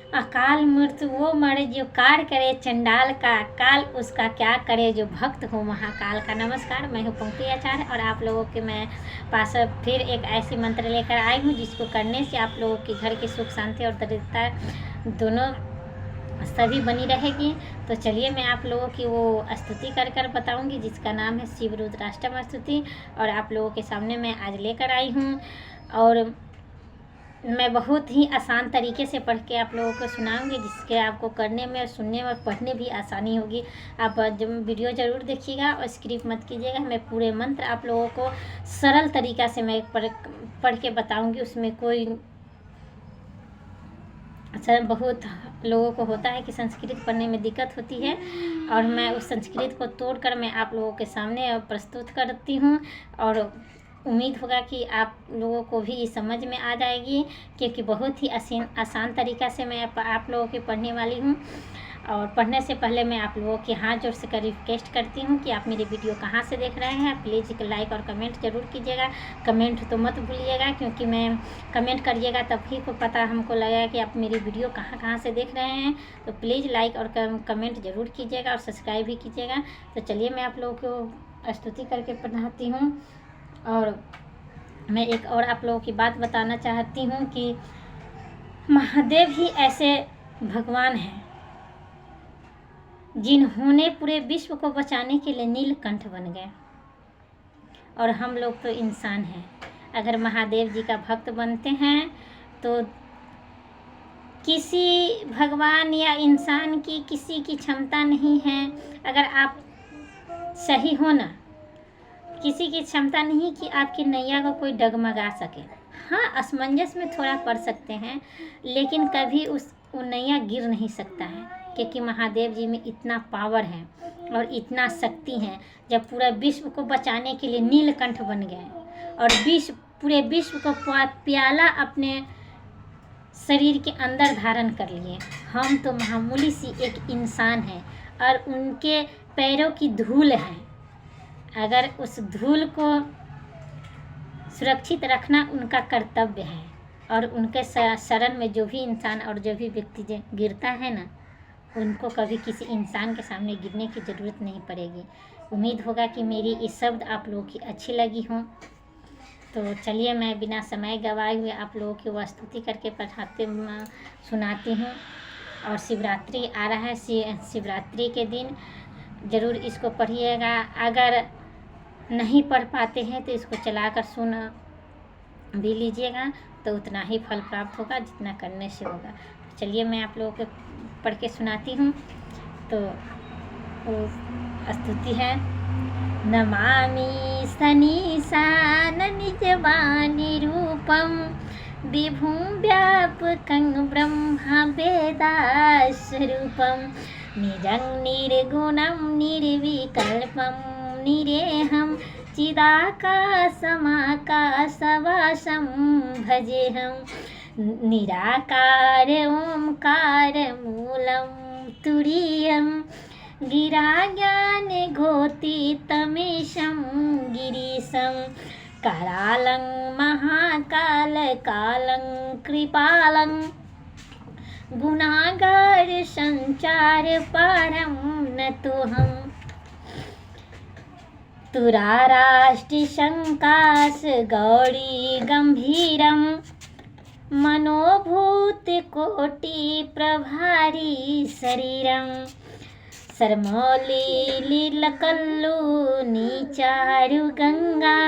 अकाल मृत्यु वो मरे जो कार करे चंडाल का, काल उसका क्या करे जो भक्त हो महाकाल का। नमस्कार, मैं हूँ पंक्ति आचार्य और आप लोगों के मैं पास फिर एक ऐसी मंत्र लेकर आई हूँ जिसको करने से आप लोगों के घर की सुख शांति और दरिद्रता दोनों सभी बनी रहेगी। तो चलिए मैं आप लोगों की वो स्तुति कर बताऊंगी जिसका नाम है शिव रुद्राष्टक स्तुति, और आप लोगों के सामने मैं आज लेकर आई हूँ। और मैं बहुत ही आसान तरीके से पढ़ के आप लोगों को सुनाऊंगी जिसके आपको करने में और सुनने में और पढ़ने भी आसानी होगी। आप जब वीडियो ज़रूर देखिएगा और स्किप मत कीजिएगा। मैं पूरे मंत्र आप लोगों को सरल तरीका से मैं पढ़ के बताऊंगी। उसमें कोई बहुत लोगों को होता है कि संस्कृत पढ़ने में दिक्कत होती है, और मैं उस संस्कृत को तोड़कर मैं आप लोगों के सामने प्रस्तुत करती हूँ। और उम्मीद होगा कि आप लोगों को भी ये समझ में आ जाएगी, क्योंकि बहुत ही आसान तरीक़ा से मैं आप लोगों की पढ़ने वाली हूँ। और पढ़ने से पहले मैं आप लोगों के हाथ जोड़ से रिक्वेस्ट करती हूँ कि आप मेरी वीडियो कहाँ से देख रहे हैं। प्लीज़ एक लाइक और कमेंट ज़रूर कीजिएगा। कमेंट तो मत भूलिएगा, क्योंकि मैं कमेंट करिएगा तभी को पता हमको लगेगा कि आप मेरी वीडियो कहाँ से देख रहे हैं। तो प्लीज़ लाइक और कमेंट ज़रूर कीजिएगा और सब्सक्राइब भी कीजिएगा। तो चलिए मैं आप लोगों को स्तुति करके पढ़ाती हूँ। और मैं एक और आप लोगों की बात बताना चाहती हूँ कि महादेव ही ऐसे भगवान हैं जिन्होंने पूरे विश्व को बचाने के लिए नीलकंठ बन गए, और हम लोग तो इंसान हैं। अगर महादेव जी का भक्त बनते हैं तो किसी भगवान या इंसान की किसी की क्षमता नहीं है। अगर आप सही हो ना, किसी की क्षमता नहीं कि आपकी नैया को कोई डगमगा सके। हाँ, असमंजस में थोड़ा पड़ सकते हैं, लेकिन कभी वो नैया गिर नहीं सकता है, क्योंकि महादेव जी में इतना पावर है और इतना शक्ति है। जब पूरा विश्व को बचाने के लिए नीलकंठ बन गए और पूरे विश्व को प्याला अपने शरीर के अंदर धारण कर लिए। हम तो मामूली सी एक इंसान हैं और उनके पैरों की धूल है। अगर उस धूल को सुरक्षित रखना उनका कर्तव्य है, और उनके शरण में जो भी इंसान और जो भी व्यक्ति गिरता है ना, उनको कभी किसी इंसान के सामने गिरने की ज़रूरत नहीं पड़ेगी। उम्मीद होगा कि मेरी ये शब्द आप लोगों की अच्छी लगी हों। तो चलिए मैं बिना समय गवाए हुए आप लोगों की वो स्तुति करके सुनाती हूँ। और शिवरात्रि आ रहा है, शिवरात्रि के दिन ज़रूर इसको पढ़िएगा। अगर नहीं पढ़ पाते हैं तो इसको चलाकर सुन भी लीजिएगा, तो उतना ही फल प्राप्त होगा जितना करने से होगा। चलिए मैं आप लोगों को पढ़ के सुनाती हूँ। तो स्तुति है। नमामि सनीसान निजवानि रूपम विभुं व्यापकं ब्रह्म वेदास्वरूपं निजं निर्गुणं निर्विकल्पं निरेहं चिदाकाशमाकाशवासं भजेऽहं निराकार ओंकार मूलं तुरीयं गिराज्ञान घोषितमीशं गिरीशं करालं महाकालकालं कृपालं गुणागार संचार पारं नतोऽहं तुराराष्टिशङ्काश गौरी गंभीरं मनोभूतकोटि प्रभारी शरीरं सरमौलीलीलकल्लूनि चारु गंगा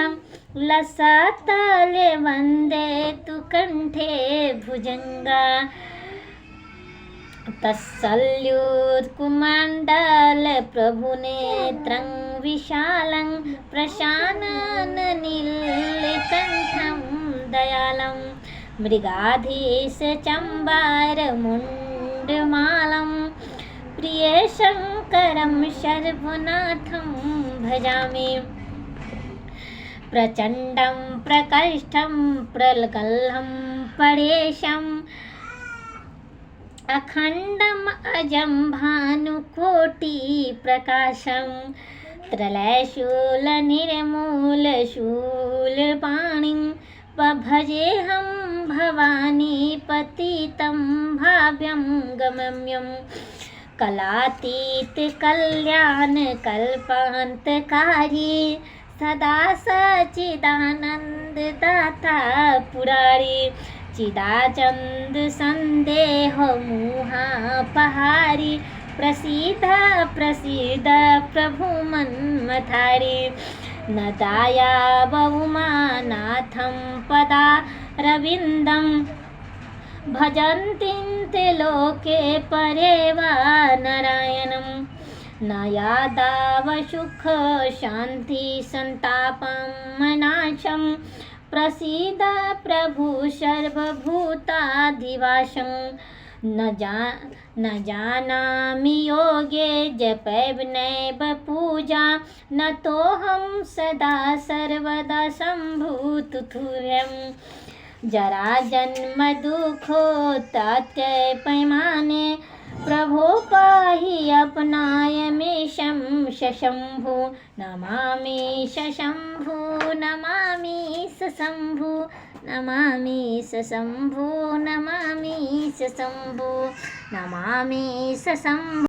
लसतले वन्दे तु कंठे भुजंगा तत्सल्युत्कुमण्डल प्रभुनेत्रं विशालं प्रशानन नीलकण्ठं दयालं मृगाधीश चम्बारमुण्डमालं प्रियशङ्करं सर्वनाथं भजामि प्रचण्डं प्रकष्टं प्रलकल्लं परेशम् अखण्डम् अजं भानुकोटिप्रकाशं त्रलयशूलनिर्मूलशूलपाणिं भजेऽहं भवानीपतितं काव्यं गम्यं कलातीत कल्याण कल्पान्तकारी सदा सच्चिदानंद दाता पुरारी चिदाचंद संदेह मुहापहारी प्रसीद प्रसीद प्रभु मन्मथारी न दाया बहुमानाथं पदा रविन्दं भजन्तीं ते लोके परे वा नारायणं न यादाव सुख शान्ति संतापं नाशं प्रसीद प्रभु सर्वभूताधिवासं न जानामि योगे जपैव नैव पूजा न तोऽहं सदा सर्वदा सम्भूतुर्यं जरा जन्म दुःखोत्त्यय पैमाने प्रभो पाहि अपनाय मे शम्भु नमामि शम्भु नमामि शम्भु नमामि शम्भु नमामि शम्भु नमामि शम्भु।